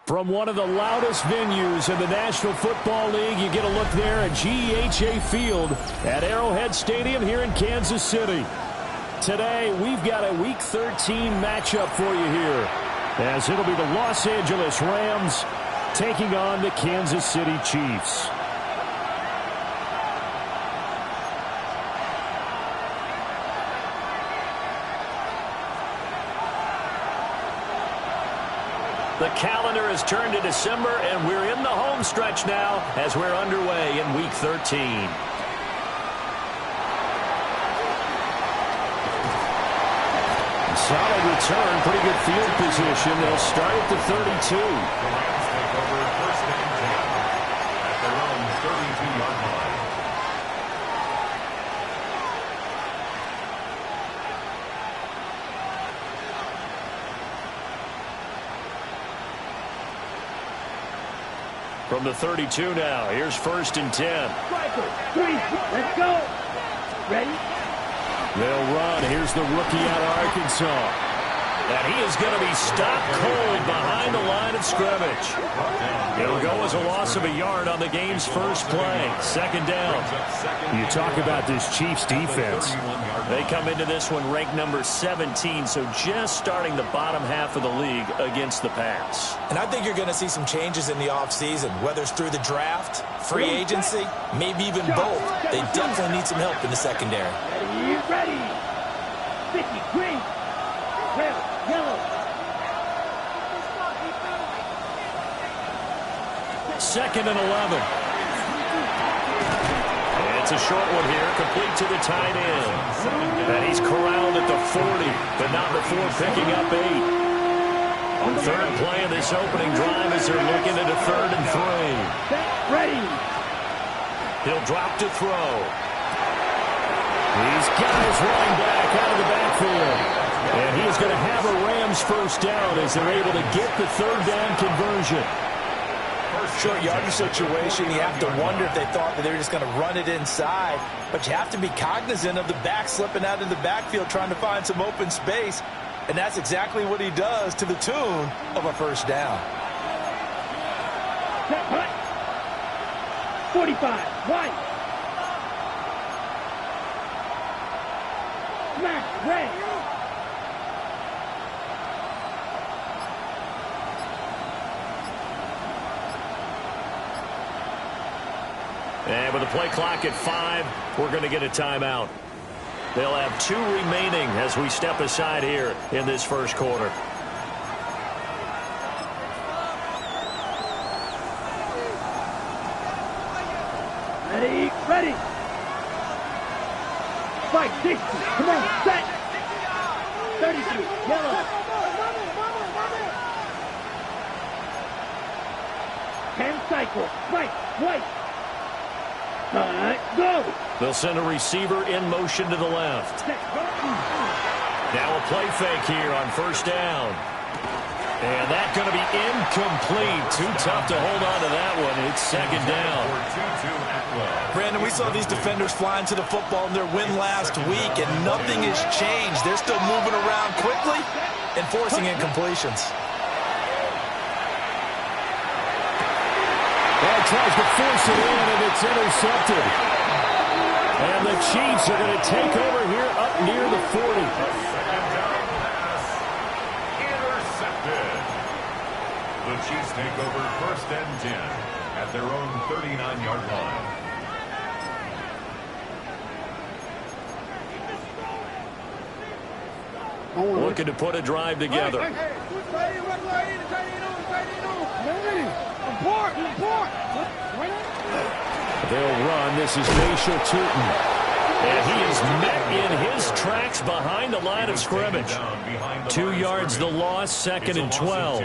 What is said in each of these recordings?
From one of the loudest venues in the National Football League, you get a look there at GEHA Field at Arrowhead Stadium here in Kansas City. Today, we've got a Week 13 matchup for you here, as it'll be the Los Angeles Rams taking on the Kansas City Chiefs. The calendar has turned to December, and we're in the home stretch now as we're underway in Week 13. Solid return, pretty good field position. They'll start at the 32. The Rams take over first and 10 at their own 32-yard line. From the 32 now, here's first and 10. Let's go. Ready? They'll run. Here's the rookie out of Arkansas. And he is going to be stopped cold behind the line of scrimmage. It'll go as a loss of a yard on the game's first play. Second down. You talk about this Chiefs defense. They come into this one ranked number 17, so just starting the bottom half of the league against the pass. And I think you're going to see some changes in the offseason, whether it's through the draft, free agency, maybe even both. They definitely need some help in the secondary. Ready. Sticky, green, red, yellow. Second and 11. It's a short one here, complete to the tight end. And he's corralled at the 40, but not before picking up 8. Third play of this opening drive as they're looking at a 3rd and 3. Ready. He'll drop to throw. These guys running back out of the backfield. And he is going to have a Rams first down as they're able to get the 3rd down conversion. Short yardage situation, you have to wonder if they thought that they were just going to run it inside. But you have to be cognizant of the back slipping out in the backfield trying to find some open space. And that's exactly what he does to the tune of a first down. 45, right. Smash, red. And with the play clock at 5, we're going to get a timeout. They'll have 2 remaining as we step aside here in this first quarter. Ready, ready. Fight, 60, come on, set. 32, yellow. 10 cycle, right, white. All right, go. They'll send a receiver in motion to the left. Now a play fake here on first down. And that's going to be incomplete. Too tough to hold on to that one. It's second down. Brandon, we saw these defenders flying to the football in their win last week, and nothing has changed. They're still moving around quickly and forcing incompletions. Well, tries to force it in, and it's intercepted. And the Chiefs are going to take over here up near the 40. Intercepted. The Chiefs take over first and 10 at their own 39-yard line. Looking to put a drive together. They'll run. This is Nashel Tutin. And he is met in his tracks behind the line of scrimmage. 2 yards the loss, second and 12.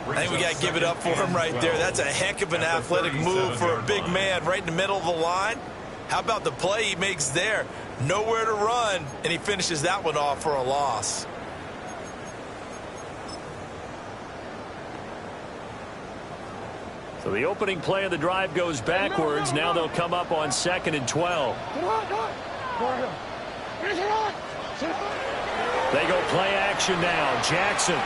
I think we got to give it up for him right there. That's a heck of an athletic move for a big man right in the middle of the line. How about the play he makes there? Nowhere to run, and he finishes that one off for a loss. So the opening play of the drive goes backwards. Now they'll come up on second and 12. They go play action now. Jackson.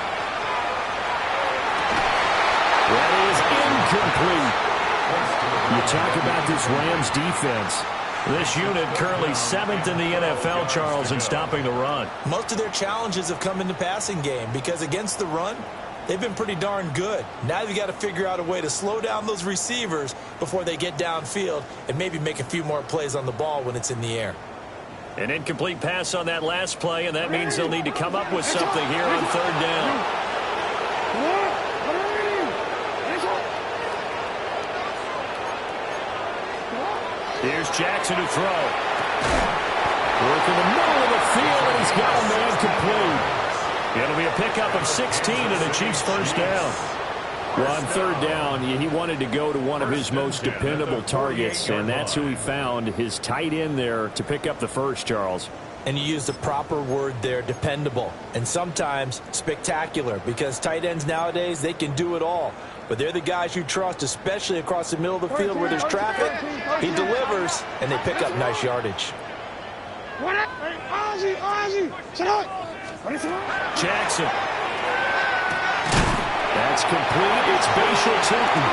incomplete. You talk about this Rams defense. This unit currently 7th in the NFL, Charles, in stopping the run. Most of their challenges have come in the passing game because against the run, they've been pretty darn good. Now you've got to figure out a way to slow down those receivers before they get downfield and maybe make a few more plays on the ball when it's in the air. An incomplete pass on that last play, and that means they'll need to come up with something here on 3rd down. Here's Jackson to throw. Working the middle of the field, and he's got a man complete. It'll be a pickup of 16 and a Chiefs first down. Well, on 3rd down, he wanted to go to one of his most dependable targets, and that's who he found, his tight end there, to pick up the first, Charles. And you used the proper word there, dependable, and sometimes spectacular, because tight ends nowadays, they can do it all. But they're the guys you trust, especially across the middle of the field where there's traffic. He delivers, and they pick up nice yardage. Jackson. That's complete. It's Bashal Tutin.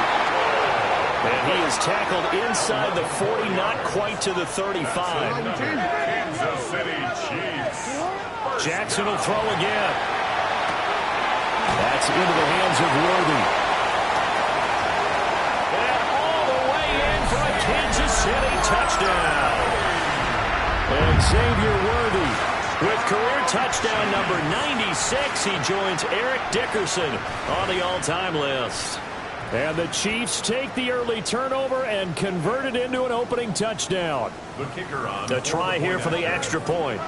And he is tackled inside the 40, not quite to the 35. Kansas City Chiefs. Jackson will throw again. That's into the hands of Worthy. And all the way in for a Kansas City touchdown. And Xavier Worthy with career touchdown number 96. He joins Eric Dickerson on the all-time list. And the Chiefs take the early turnover and convert it into an opening touchdown. The kicker on The try here for the extra point.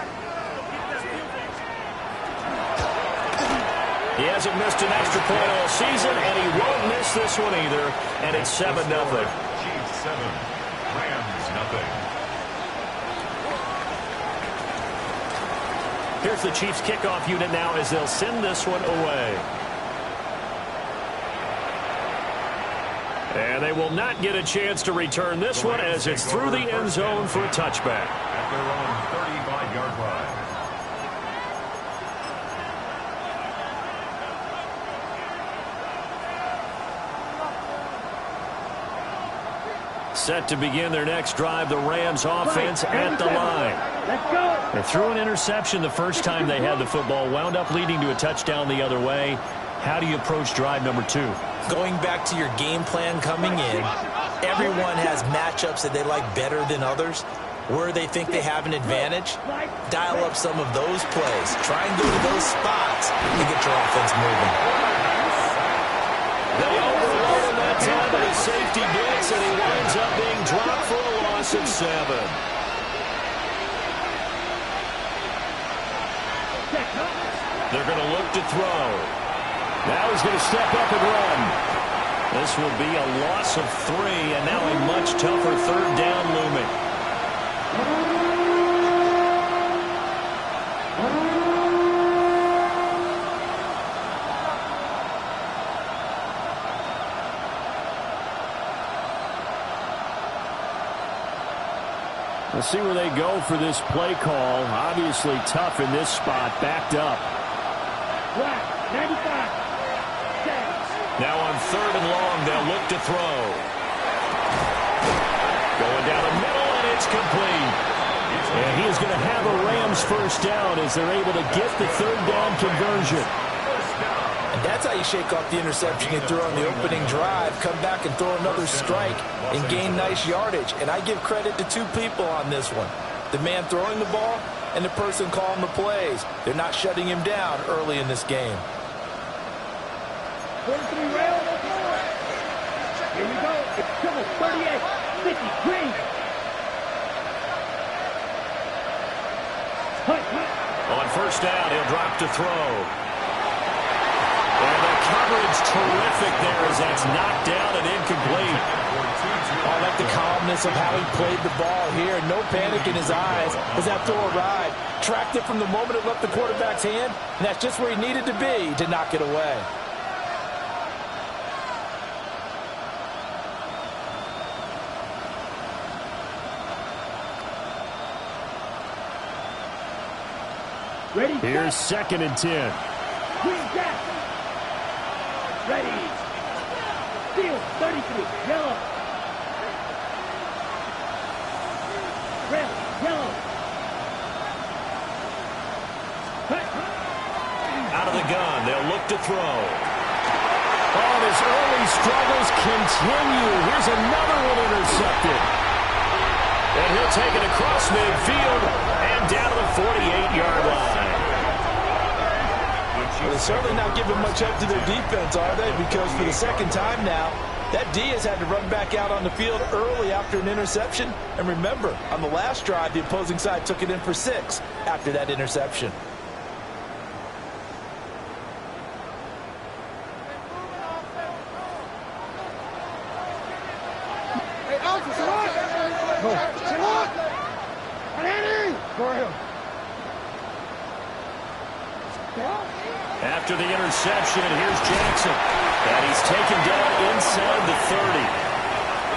He hasn't missed an extra point all season, and he won't miss this one either. And it's 7-0. Chiefs 7, Rams nothing. Here's the Chiefs kickoff unit now as they'll send this one away. And they will not get a chance to return this one as it's through the end zone for a touchback. At their own 35-yard line. Set to begin their next drive, the Rams offense at the line. Let's go. They threw an interception the first time they had the football, wound up leading to a touchdown the other way. How do you approach drive number 2? Going back to your game plan coming in, everyone has matchups that they like better than others. Where they think they have an advantage, dial up some of those plays. Try and go to those spots and get your offense moving. They overload him that time, but his safety blitz, and he winds up being dropped for a loss of 7. They're going to look to throw. Now he's going to step up and run. This will be a loss of 3, and now a much tougher 3rd down looming. Let's see where they go for this play call. Obviously tough in this spot, backed up. 95. Now on 3rd and long, they'll look to throw. Going down the middle, and it's complete. And he is going to have a Rams first down as they're able to get the 3rd down conversion. And that's how you shake off the interception you threw on the opening drive, come back and throw another strike and gain nice yardage. And I give credit to 2 people on this one. The man throwing the ball and the person calling the plays. They're not shutting him down early in this game. 43 rail. Here we go. It's triple 38. 50. Green. On first down, he'll drop to throw. And the coverage terrific there as that's knocked down and incomplete. I like the calmness of how he played the ball here. No panic in his eyes as that throw arrived. Tracked it from the moment it left the quarterback's hand, and that's just where he needed to be to knock it away. Ready. Here's 2nd and 10. Green Jackson. Ready. Field, 33, yellow. Red, yellow. Out of the gun, they'll look to throw. Oh, his early struggles continue. Here's another one intercepted. And he'll take it across midfield and down to the 48-yard line. Well, they're certainly not giving much up to their defense, are they? Because for the second time now, that D has had to run back out on the field early after an interception. And remember, on the last drive, the opposing side took it in for 6 after that interception. After the interception, here's Jackson. And he's taken down inside the 30.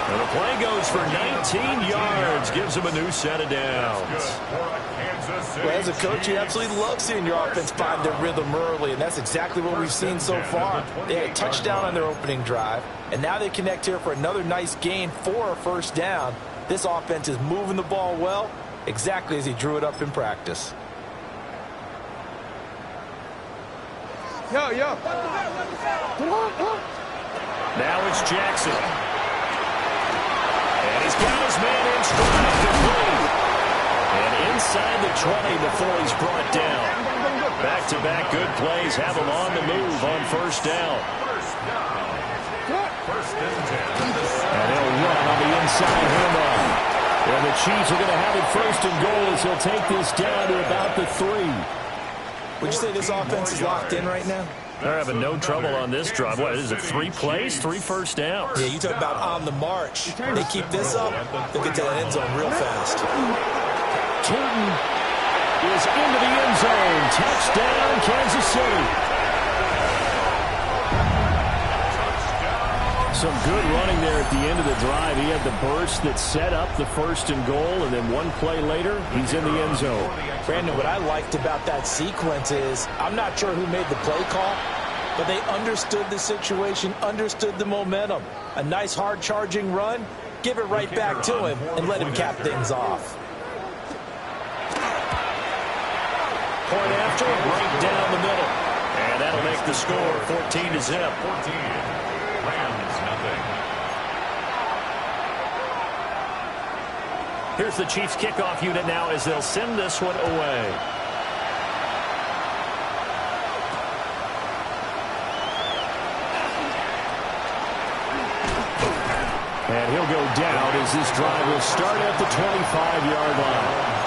And the play goes for 19 yards. Gives him a new set of downs. Well, as a coach, you absolutely love seeing your offense find their rhythm early, and that's exactly what we've seen so far. They had a touchdown on their opening drive, and now they connect here for another nice gain for a first down. This offense is moving the ball well, exactly as he drew it up in practice. Yo. Now it's Jackson. And he's got his man in stride complete. And inside the 20 before he's brought down. Back-to-back good plays have him on the move on first down. And he'll run on the inside handoff. And the Chiefs are going to have it first and goal as he'll take this down to about the 3. Would you say this offense is locked in right now? They're having no trouble on this drive. What is it, 3 plays, 3 first downs? Yeah, you talk about on the march. They keep this up, they'll get to that end zone real fast. Tootin is into the end zone. Touchdown, Kansas City. Some good running there at the end of the drive. He had the burst that set up the first and goal, and then one play later, he's in the end zone. Brandon, what I liked about that sequence is I'm not sure who made the play call, but they understood the situation, understood the momentum. A nice hard-charging run, give it right back to him, and let him cap things off. Point after, right down the middle. And that'll make the score 14-0. 14. Rams, nothing. Here's the Chiefs kickoff unit now as they'll send this one away. And he'll go down as this drive will start at the 25-yard line.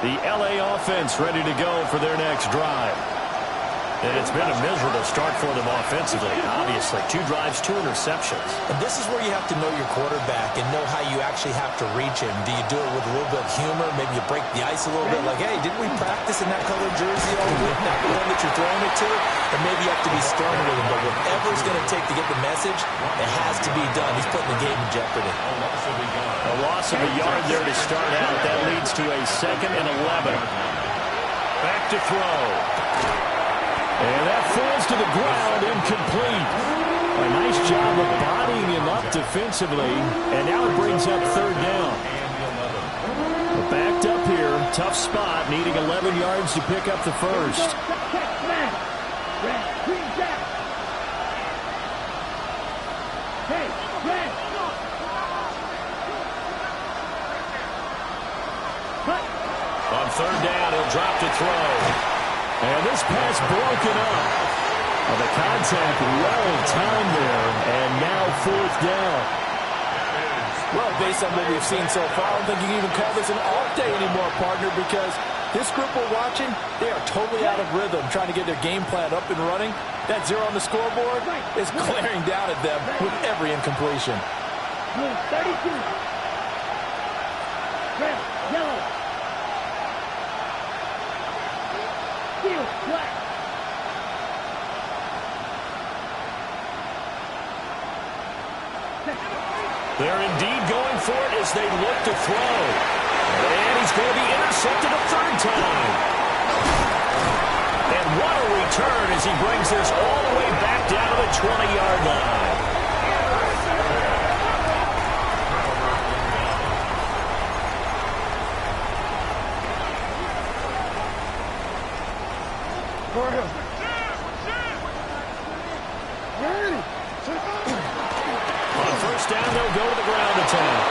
The LA offense ready to go for their next drive. And it's been a miserable start for them offensively, obviously. 2 drives, 2 interceptions. And this is where you have to know your quarterback and know how you actually have to reach him. Do you do it with a little bit of humor? Maybe you break the ice a little bit, like, hey, didn't we practice in that colored jersey all week? Not the one that you're throwing it to? Or maybe you have to be stern with him. But whatever it's going to take to get the message, it has to be done. He's putting the game in jeopardy. A loss of a yard there to start out. That leads to a 2nd and 11. Back to throw. And that falls to the ground, incomplete. A nice job of bodying him up defensively. And now it brings up 3rd down. But backed up here, tough spot, needing 11 yards to pick up the first. On 3rd down, he'll drop to throw. And this pass broken up. Well, the contact well timed there, and now 4th down. Well, based on what we've seen so far, I don't think you can even call this an off day anymore, partner, because this group we're watching, they are totally out of rhythm, trying to get their game plan up and running. That 0 on the scoreboard is glaring down at them with every incompletion. 32. Red, yellow. They're indeed going for it as they look to throw. And he's going to be intercepted a third time. And what a return as he brings this all the way back down to the 20-yard line. On first down, they'll go to the ground attack.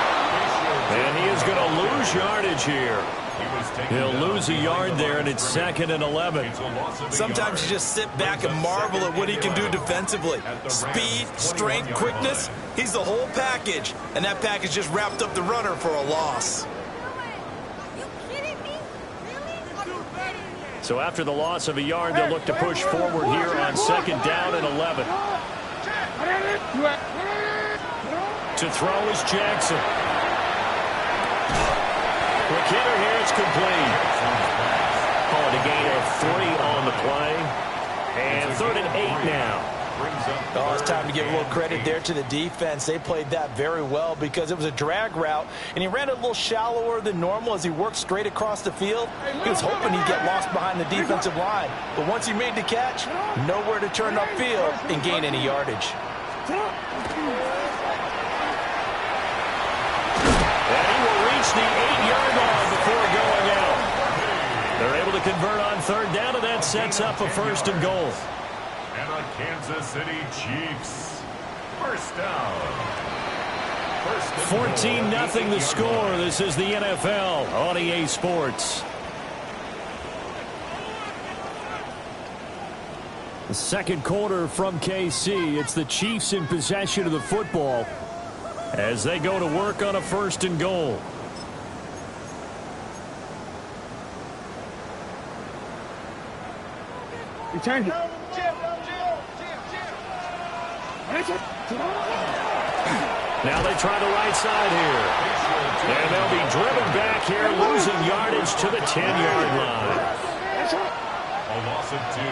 And he is going to lose yardage here. He'll lose a yard there, and it's 2nd and 11. Sometimes you just sit back and marvel at what he can do defensively. Speed, strength, quickness, he's the whole package. And that package just wrapped up the runner for a loss. So after the loss of a yard, they'll look to push forward here on 2nd down and 11. To throw is Jackson. McKinnon here, it's complete. Call it a gain of 3 on the play. And 3rd and 8 now. Oh, it's time to give a little credit there to the defense. They played that very well because it was a drag route, and he ran a little shallower than normal as he worked straight across the field. He was hoping he'd get lost behind the defensive line. But once he made the catch, nowhere to turn upfield and gain any yardage. And he will reach the 8-yard line before going out. They're able to convert on 3rd down, and that sets up a 1st and goal. And the Kansas City Chiefs. First down. 14-0 the score. This is the NFL on EA Sports. The second quarter from KC. It's the Chiefs in possession of the football as they go to work on a 1st and goal. Return it. Now they try the right side here. And they'll be driven back here, losing yardage to the 10-yard line. A loss of 2.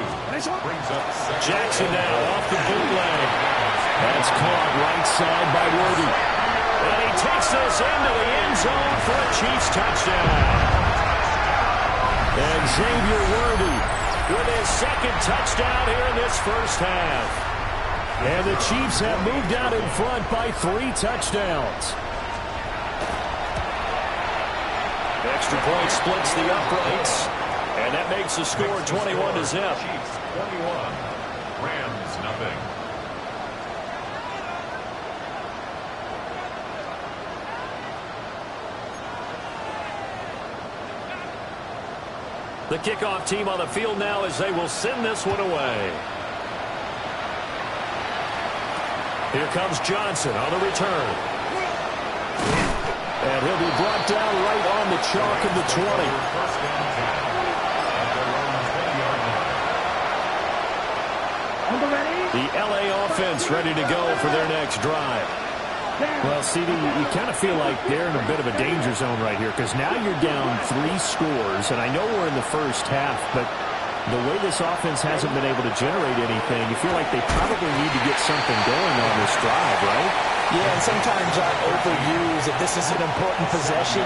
Brings up Jackson now off the bootleg. That's caught right side by Worthy. And he takes this into the end zone for a Chiefs touchdown. And Xavier Worthy with his 2nd touchdown here in this first half. And the Chiefs have moved out in front by 3 touchdowns. Extra point splits the uprights. And that makes the score 21-0. Chiefs 21. Rams nothing. The kickoff team on the field now as they will send this one away. Here comes Johnson on the return. And he'll be brought down right on the chalk of the 20. First and 10. At their own 20-yard line. The LA offense ready to go for their next drive. Well, CD, you kind of feel like they're in a bit of a danger zone right here because now you're down 3 scores, and I know we're in the first half, but the way this offense hasn't been able to generate anything, you feel like they probably need to get something going on this drive, right? Yeah, and sometimes I overuse that this is an important possession,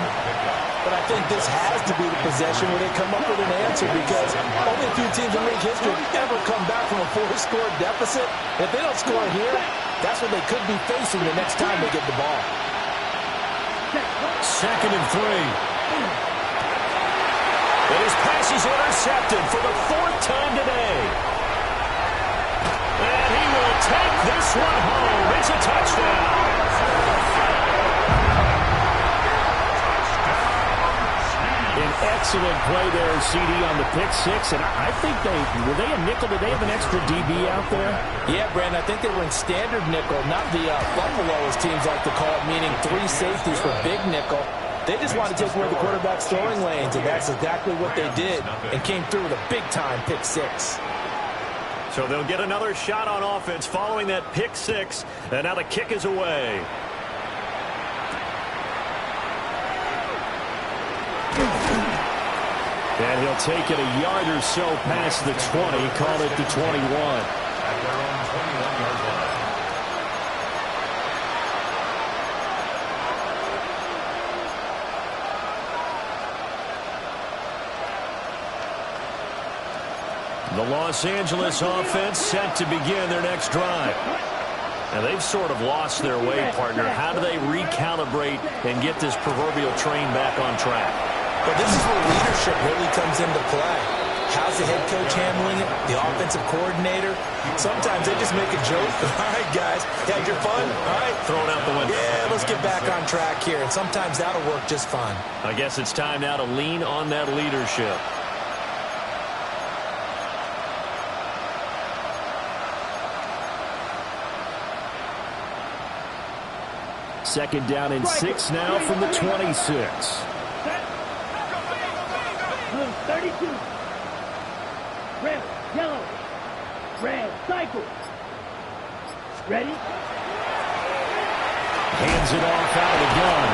but I think this has to be the possession where they come up with an answer because only a few teams in league history ever come back from a 4-score deficit. If they don't score here, that's what they could be facing the next time they get the ball. 2nd and 3. And his pass is intercepted for the 4th time today. And he will take this one home. It's a touchdown. An excellent play there, CD, on the pick 6. And I think were they a nickel? Did they have an extra DB out there? Yeah, Brandon, I think they were in standard nickel, not the Buffalo, as teams like to call it, meaning 3 safeties for big nickel. They just wanted to take away the quarterback's throwing lanes, and that's exactly what they did and came through with a big-time pick 6. So they'll get another shot on offense following that pick 6, and now the kick is away. And he'll take it a yard or so past the 20, call it the 21. At their own 21-yard line. The Los Angeles offense set to begin their next drive. And they've sort of lost their way, partner. How do they recalibrate and get this proverbial train back on track? Well, this is where leadership really comes into play. How's the head coach handling it? The offensive coordinator? Sometimes they just make a joke. All right, guys, had your fun? All right. Throw it out the window. Yeah, let's get back on track here. And sometimes that'll work just fine. I guess it's time now to lean on that leadership. Second down and 6 now from the 26. 32. Red, yellow, red, cycle. Ready? Hands it off out of the gun.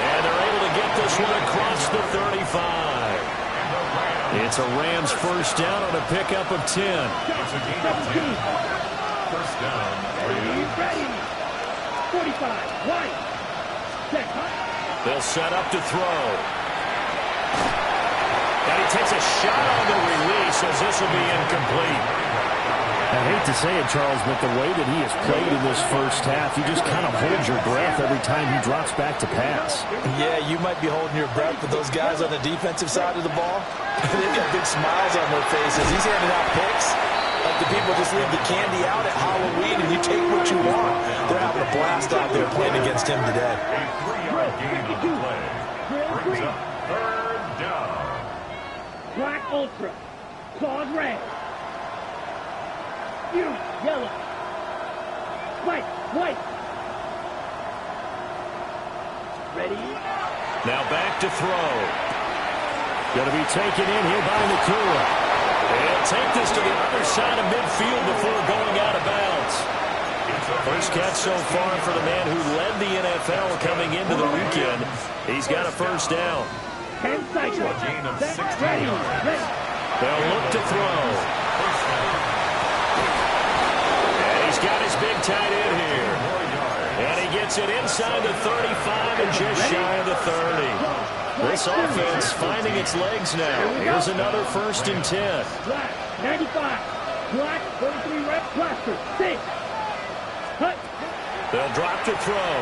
And they're able to get this one across the 35. It's a Rams first down on a pickup of 10. It's a gain of 10. First down. Ready. 45. White. Set. They'll set up to throw. And he takes a shot on the release as this will be incomplete. I hate to say it, Charles, but the way that he has played in this first half, you just kind of hold your breath every time he drops back to pass. Yeah, you might be holding your breath, but those guys on the defensive side of the ball, they've got big smiles on their faces. He's handing out picks like the people just leave the candy out at Halloween and you take what you want. They're having a blast out there playing against him today. A 3-yard gain on the play. Brings up third down. Black Ultra. Claws red. Fuse yellow. White. White. Ready? Now back to throw. Going to be taken in here by Nakua. They'll take this to the other side of midfield before going out of bounds. First catch so far for the man who led the NFL coming into the weekend. He's got a first down. 10 seconds. A gain of 16 Ready. yards. Ready. They'll look to throw. And he's got his big tight end here. And he gets it inside the 35 and just shy of the 30. This offense finding its legs now. Here's another first and 10. Black. 95. Black. 33 red. Blaster. 6. Hut. They'll drop to throw.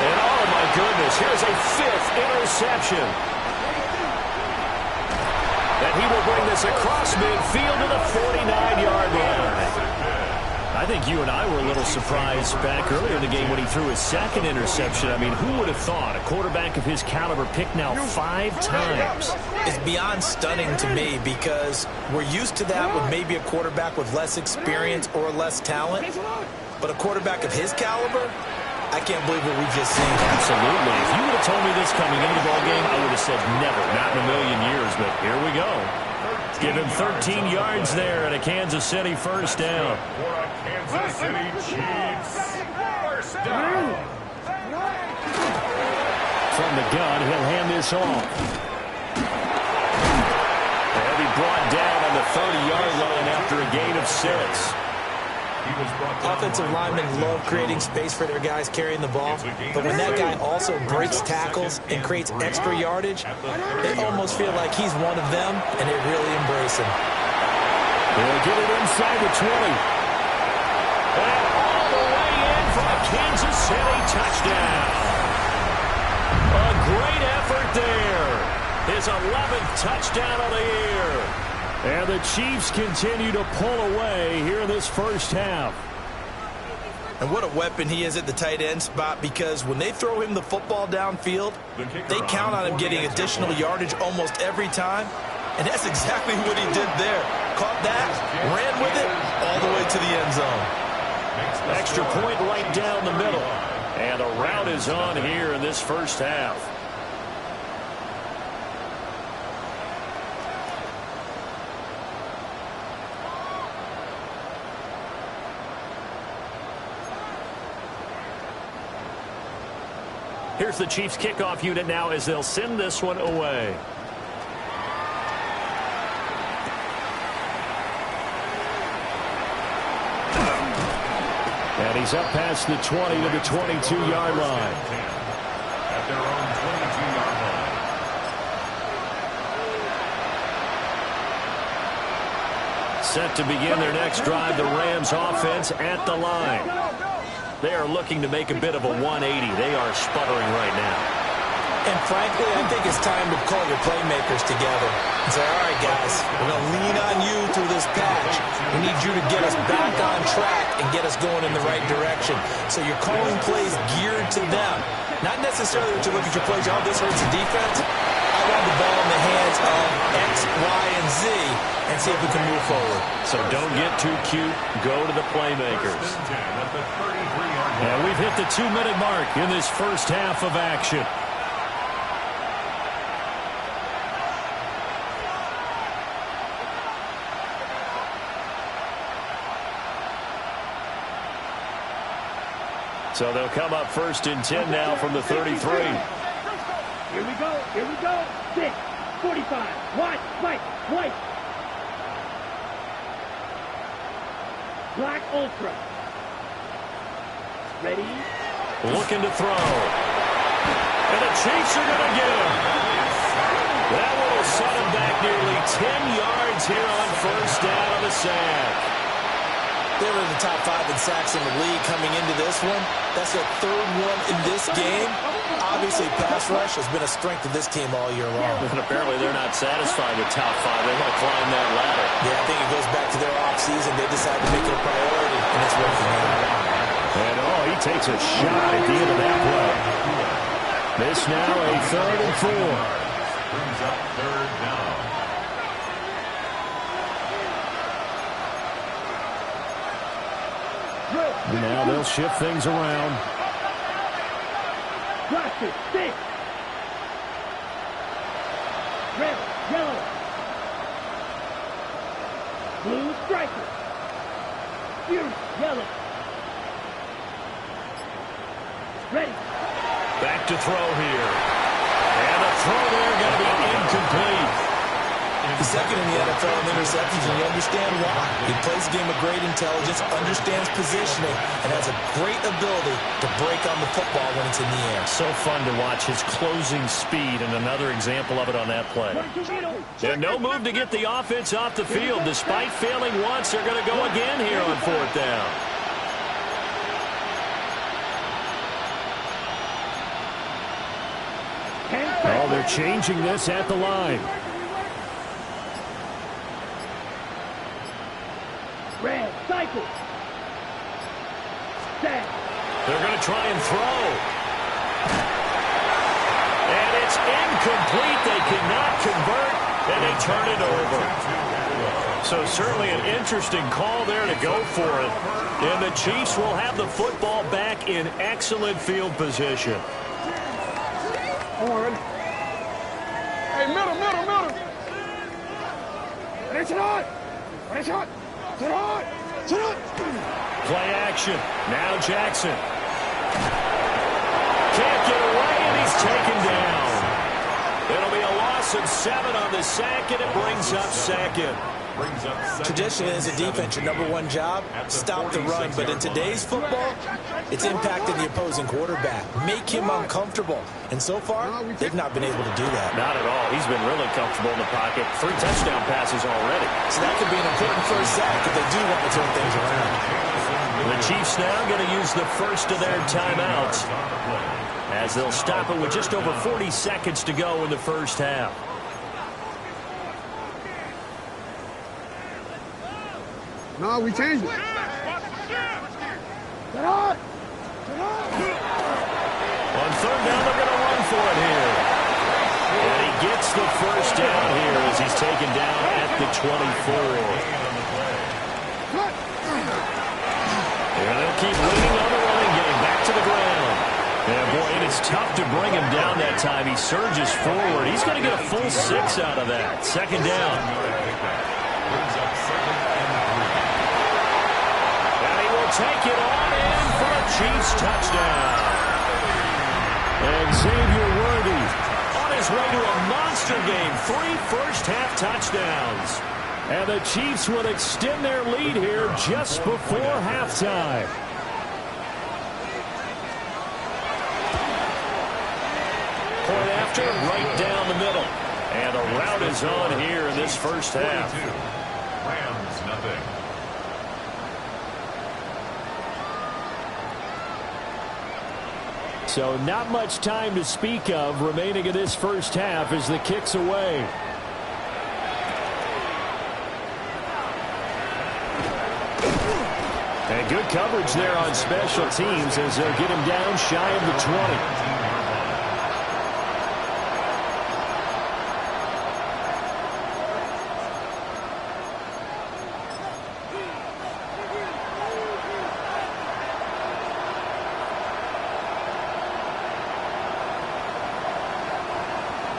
And oh my goodness, here's a 5th interception. And he will bring this across midfield to the 49-yard line. I think you and I were a little surprised back earlier in the game when he threw his second interception. I mean, who would have thought a quarterback of his caliber picked now 5 times? It's beyond stunning to me because we're used to that with maybe a quarterback with less experience or less talent. But a quarterback of his caliber, I can't believe what we've just seen. Absolutely. If you would have told me this coming into the ballgame, I would have said never, not in a million years. But here we go. Give him 13 yards there and a Kansas City first down. For a Kansas City Chiefs first down. From the gun, he'll hand this off. They'll be brought down on the 30-yard line after a gain of 6. Offensive linemen love creating space for their guys carrying the ball, but when that guy also breaks tackles and creates extra yardage, they almost feel like he's one of them, and they really embrace him. They'll get it inside the 20. And all the way in for a Kansas City touchdown. A great effort there. His 11th touchdown of the year. And the Chiefs continue to pull away here in this first half. And what a weapon he is at the tight end spot, because when they throw him the football downfield, they count on him getting additional yardage almost every time. And that's exactly what he did there. Caught that, ran with it, all the way to the end zone. Extra point right down the middle. And a rout is on here in this first half. Here's the Chiefs kickoff unit now as they'll send this one away. And he's up past the 20 to the 22-yard line. At their own 22-yard line. Set to begin their next drive, the Rams offense at the line. They are looking to make a bit of a 180. They are sputtering right now. And frankly, I think it's time to call your playmakers together and say, all right, guys, we're going to lean on you through this patch. We need you to get us back on track and get us going in the right direction. So you're calling plays geared to them. Not necessarily that you look at your plays, oh, this hurts the defense. I want the ball in the hands of X, Y, and Z and see if we can move forward. So don't get too cute. Go to the playmakers. And we've hit the 2-minute mark in this first half of action. So they'll come up 1st and 10 now from the 33. Here we go. Here we go. 6, 45. White, white, white. Black Ultra. Ready? Looking to throw. And the Chiefs are going to get him. That will set him back nearly 10 yards here on 1st down on the sack. They were in the top 5 in sacks in the league coming into this one. That's their 3rd one in this game. Obviously, pass rush has been a strength of this team all year long. And apparently they're not satisfied with top 5. They want to climb that ladder. Yeah, I think it goes back to their offseason. They decided to make it a priority, and it's working out. And, he takes a shot at the end of that play. This now a 3rd and 4. Brings up 3rd down. Now they'll shift things around. Watch it. 6. Red, yellow. Blue striker. Fury, yellow. Ready. Back to throw here. And the throw there going to be incomplete. He's second in the NFL in interceptions, and you understand why. He plays a game of great intelligence, understands positioning, and has a great ability to break on the football when it's in the air. So fun to watch his closing speed, and another example of it on that play. And no move to get the offense off the field. Despite failing once, they're going to go again here on 4th down. Oh, they're changing this at the line. Red, cycle. Set. They're going to try and throw. And it's incomplete. They cannot convert, and they turn it over. So certainly an interesting call there to go for it. And the Chiefs will have the football back in excellent field position. On. Hey, middle. Finish it on. Finish it on. Sit on. Play action. Now Jackson. Can't get away, and he's taken down. It'll be a loss of 7 on the sack, and it brings up 2nd. Traditionally, as a defense, your #1 job, stop the run. But in today's football, it's impacting the opposing quarterback. Make him uncomfortable. And so far, they've not been able to do that. Not at all. He's been really comfortable in the pocket. 3 touchdown passes already. So that could be an important first sack if they do want to turn things around. The Chiefs now going to use the first of their timeouts as they'll stop it with just over 40 seconds to go in the first half. No, we changed it. Get on. On 3rd down, they're going to run for it here. And he gets the first down here as he's taken down at the 24. And they'll keep leaning on the running game. Back to the ground. And boy, it is tough to bring him down that time. He surges forward. He's going to get a full 6 out of that. 2nd down. Take it on in for a Chiefs touchdown. And Xavier Worthy on his way to a monster game. 3 first-half touchdowns. And the Chiefs will extend their lead here just before halftime. Point after, right down the middle. And a rout is on here in this first half. Rams nothing. So not much time to speak of remaining in this first half as the kick's away. And good coverage there on special teams as they'll get him down shy of the 20.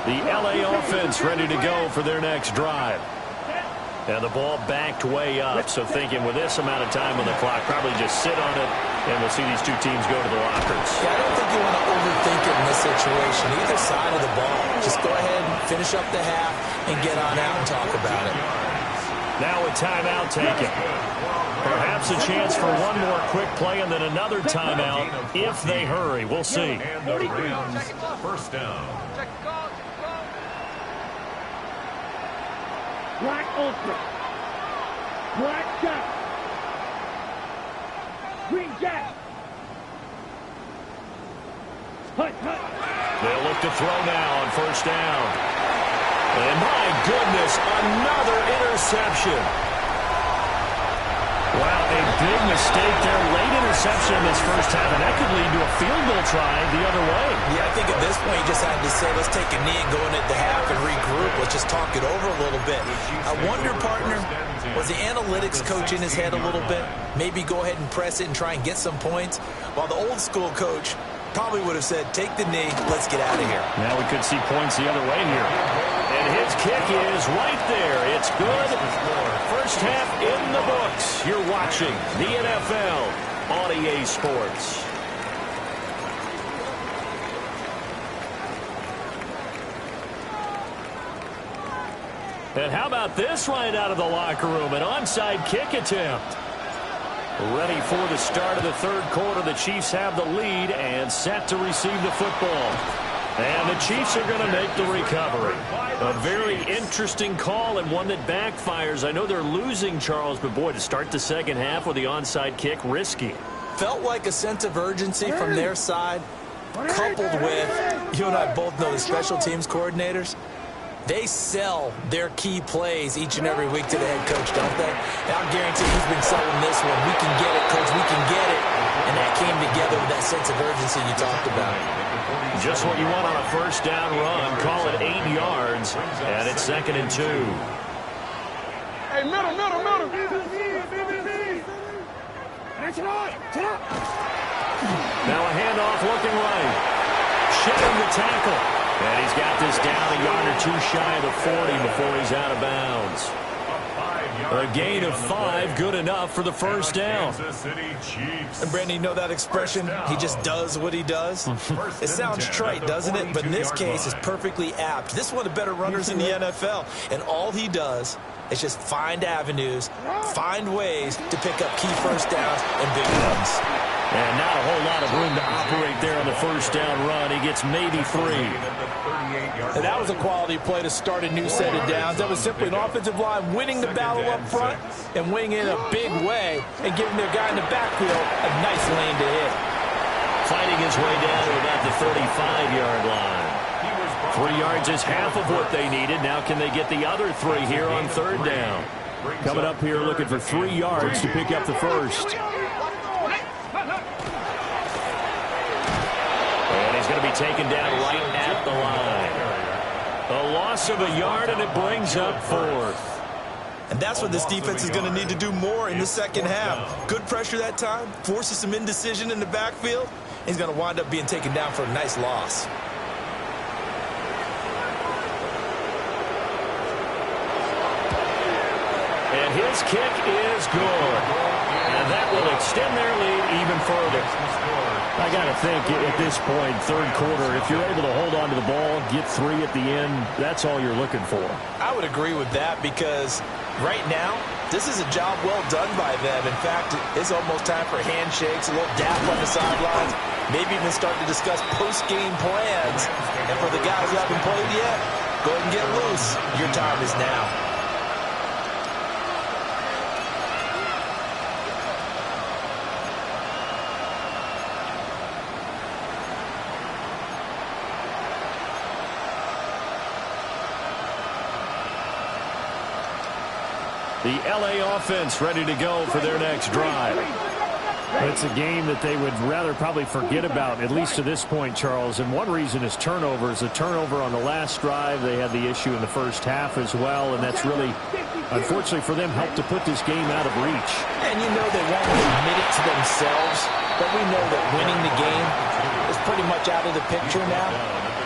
The LA offense ready to go for their next drive. And the ball backed way up, so thinking with this amount of time on the clock, probably just sit on it, and we'll see these two teams go to the lockers. Yeah, I don't think you want to overthink it in this situation. Either side of the ball. Just go ahead and finish up the half and get on out and talk about it. Now a timeout taken. Perhaps a chance for one more quick play and then another timeout if they hurry. We'll see. And the Rams first down. Black Ultra. Black Jack. Green Jack. Hut, hut. They'll look to throw now on first down. And my goodness, another interception. Wow, a big mistake there. Late interception in this first half, and that could lead to a field goal try the other way. Yeah, I think at this point you just had to say, let's take a knee and go into the half and regroup. Let's just talk it over a little bit. I wonder, partner, was the analytics coach in his head a little bit? Maybe go ahead and press it and try and get some points? While the old school coach probably would have said, take the knee, let's get out of here. Now we could see points the other way here. And his kick is right there. It's good. First half in the books. You're watching the NFL on EA Sports. And how about this right out of the locker room? An onside kick attempt. Ready for the start of the third quarter. The Chiefs have the lead and set to receive the football. And the Chiefs are going to make the recovery. A very interesting call and one that backfires. I know they're losing, Charles, but boy, to start the second half with the onside kick, risky. Felt like a sense of urgency from their side, coupled with, you and I both know the special teams coordinators, they sell their key plays each and every week to the head coach, don't they? And I'll guarantee he's been selling this one. We can get it, coach, we can get it. And that came together with that sense of urgency you talked about. Just what you want on a first down run. Call it 8 yards, and it's 2nd and 2. Hey, middle. Now a handoff looking right. Shedding the tackle. And he's got this down a yard or two shy of the 40 before he's out of bounds. A gain of 5, good enough for the first down. And Brandon, you know that expression? He just does what he does. It sounds trite, doesn't it? But in this case, it's perfectly apt. This is one of the better runners in the NFL. And all he does is just find avenues, find ways to pick up key first downs and big runs. And not a whole lot of room to operate there on the first down run. He gets maybe 3. And that was a quality play to start a new set of downs. That was simply an offensive line winning the battle up front and winning in a big way and giving their guy in the backfield a nice lane to hit. Fighting his way down to about the 35-yard line. 3 yards is half of what they needed. Now can they get the other 3 here on third down? Coming up here looking for 3 yards to pick up the first. And he's going to be taken down right at the line. A loss of a yard, and it brings up 4th. And that's what this defense is going to need to do more in the second half. Good pressure that time, forces some indecision in the backfield. He's going to wind up being taken down for a nice loss. And his kick is good. And that will extend their lead even further. I got to think at this point, third quarter, if you're able to hold on to the ball, get 3 at the end, that's all you're looking for. I would agree with that because right now, this is a job well done by them. In fact, it's almost time for handshakes, a little dap on the sidelines, maybe even start to discuss post-game plans. And for the guys who haven't played yet, go ahead and get loose. Your time is now. The LA offense ready to go for their next drive. It's a game that they would rather probably forget about, at least to this point, Charles. And one reason is turnovers. A turnover on the last drive. They had the issue in the first half as well, and that's really, unfortunately for them, helped to put this game out of reach. And you know they won't admit it to themselves, but we know that winning the game is pretty much out of the picture now.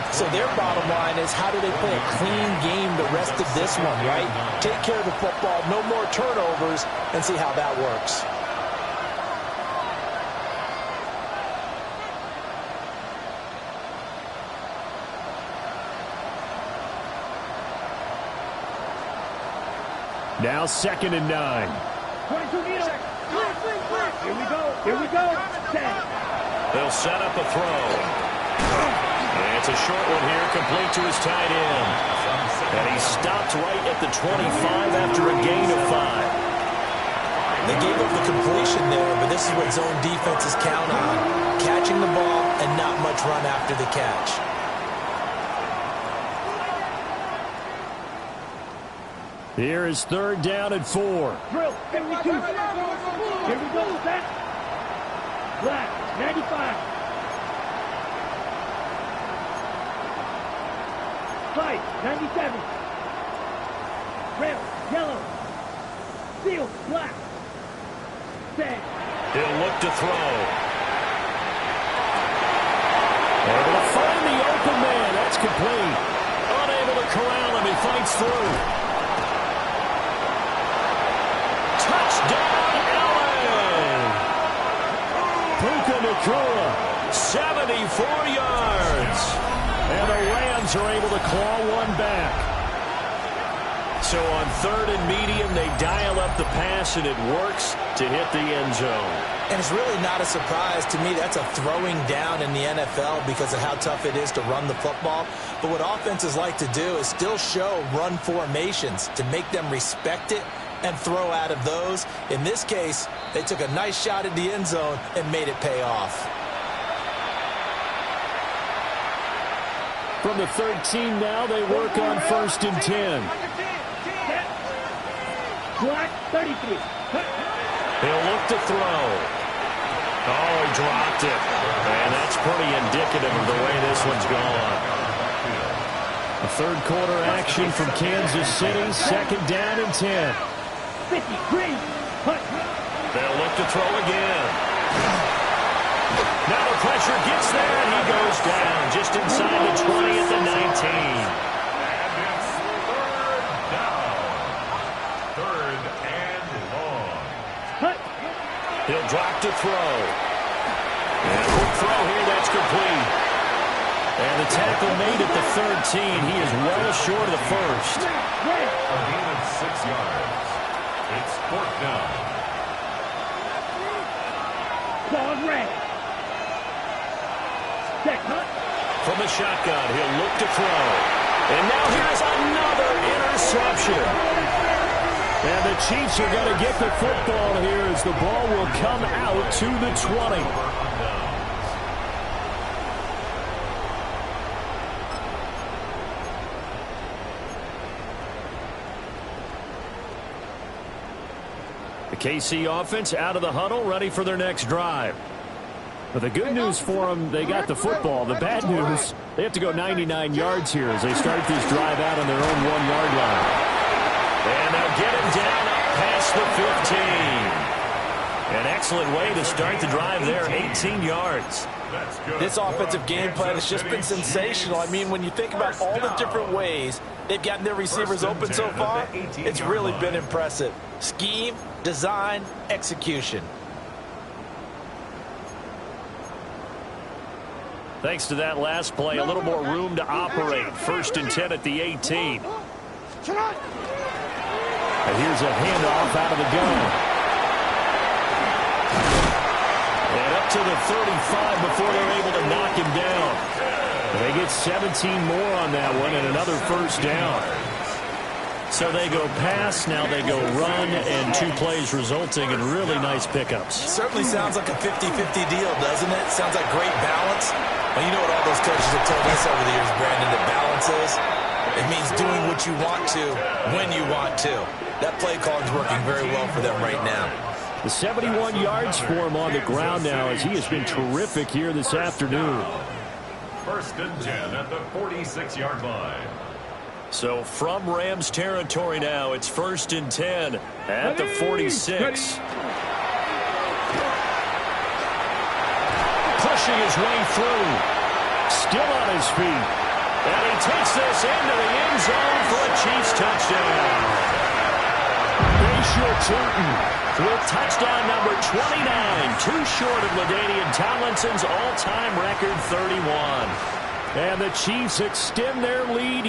So their bottom line is, how do they play a clean game the rest of this one, right? Take care of the football, no more turnovers, and see how that works. Now 2nd and 9. 22 meters. Here we go. Here we go. 10. They'll set up a throw. And it's a short one here, complete to his tight end. And he stopped right at the 25 after a gain of 5. They gave up the completion there, but this is what zone defenses count on. Catching the ball and not much run after the catch. Here is 3rd down and 4. Drill. 72. Here we go. Set. Black. 95. Fight. 97. Red. Yellow. Seal. Black. Set. He'll look to throw. Able to find the open man. That's complete. Unable to corral him. He fights through. Touchdown, LA! Puka Nacua, 74 yards. and the Rams are able to claw one back. So on 3rd and medium, they dial up the pass, and it works to hit the end zone. And it's really not a surprise to me. That's a throwing down in the NFL because of how tough it is to run the football. But what offenses like to do is still show run formations to make them respect it and throw out of those. In this case, they took a nice shot at the end zone and made it pay off. From the 13 now, they work on 1st and 10. Black 33. He'll look to throw. Oh, he dropped it. And that's pretty indicative of the way this one's gone. The 3rd quarter action from Kansas City. 2nd down and 10. 50. Green. They'll look to throw again. Now the pressure gets there, and he goes down just inside the 20 at the 19. And it's 3rd down. 3rd and long. He'll drop to throw. And a quick throw here, that's complete. And the tackle made at the 13. He is well short of the first. A gain of 6 yards. It's 4th down. Dog red. From the shotgun, he'll look to throw. And now here's another interception. And the Chiefs are going to get the football here as the ball will come out to the 20. The KC offense out of the huddle, ready for their next drive. But the good news for them, they got the football. The bad news, they have to go 99 yards here as they start this drive out on their own 1-yard line. And they'll get him down up past the 15. An excellent way to start the drive there, 18 yards. This offensive game plan has just been sensational. I mean, when you think about all the different ways they've gotten their receivers open so far, it's really been impressive. Scheme, design, execution. Thanks to that last play, a little more room to operate. 1st and 10 at the 18. And here's a handoff out of the gun. And up to the 35 before they're able to knock him down. They get 17 more on that one and another 1st down. So they go pass, now they go run, and 2 plays resulting in really nice pickups. Certainly sounds like a 50-50 deal, doesn't it? Sounds like great balance. Well, you know what all those coaches have told us over the years, Brandon, that balance is? It means doing what you want to when you want to. That play call is working very well for them right now. The 71 yards for him on the ground now as he has been terrific here this afternoon. 1st and 10 at the 46-yard line. So from Rams territory now, it's 1st and 10 at the 46. Pushing his way through. Still on his feet. And he takes this into the end zone for a Chiefs touchdown. Bayshore Tootin with touchdown number 29. Too short of LaDainian Tomlinson's all-time record 31. And the Chiefs extend their lead.